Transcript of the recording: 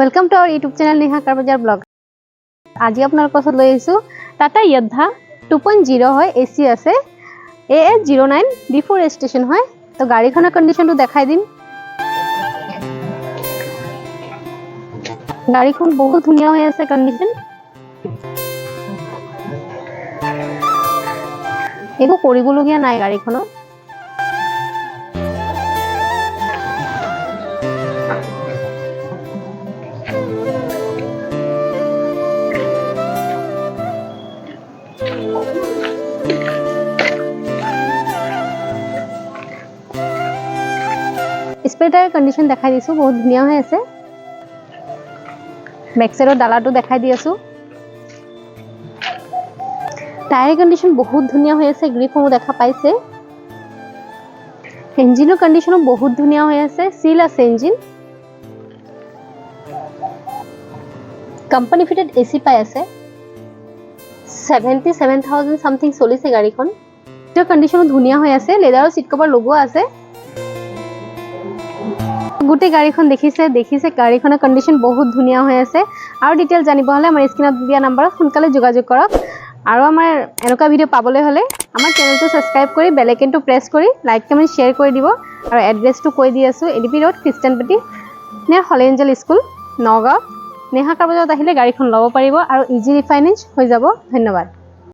Welcome to our YouTube channel Neha car bazaar blog. आज आपनार पाছত লৈ আইছো टाटा योद्धा 2.0 হয় एसी আছে AS09 ডিফৰেষ্টেশন হয়। তো গাড়ীখনৰ কন্ডিশনটো দেখাই দিম। গাড়ীখন বহুত ধুনীয়া হৈ আছে কন্ডিশন। একো কৰিবলগীয়া নাই গাড়ীখনৰ। स्पेयर टायर कंडीशन देखाई दिसु बहुत धुनिया হৈ আছে। बैक साइडर डालाটো দেখাই দি আছো। टायर कंडीशन बहुत धुनिया হৈ আছে, গ্রিপ সমূহ দেখা পাইছে। ইঞ্জিনৰ कंडीशनो बहुत धुनिया হৈ আছে, সিল আছে ইঞ্জিন। कंपनी फिटेड एसी পাই আছে। 77000 সামথিং চলিছে গাড়ীখন। টো कंडीशनो ধুনিয়া হৈ আছে, লেদাৰৰ সিট কভাৰ লগোৱা আছে। गुटे गाड़ीखन देखिसे गाड़ीखনৰ कंडीशन बहुत धुनिया হৈ আছে। আৰু ডিটেইল জানিব হলে আমাৰ স্ক্ৰিনত দিয়া নম্বৰত সোনকালে যোগাযোগ কৰক। আৰু আমাৰ এনেকুৱা ভিডিও পাবলৈ হলে আমাৰ চেনেলটো সাবস্ক্ৰাইব কৰি বেল আইকনটো প্ৰেছ কৰি লাইক কমেন্ট শেয়াৰ কৰি দিব। আৰু এড্ৰেছটো কৈ দি আছো এডিপি ৰোড খ্ৰীষ্টানপটি নিয়াৰ হলি এঞ্জেল স্কুল নগাঁও। নেহা কাৰবাজাৰত আহিলে গাড়ীখন ল'ব পাৰিব আৰু ইজি ৰিফাইনেন্স হৈ যাব। ধন্যবাদ।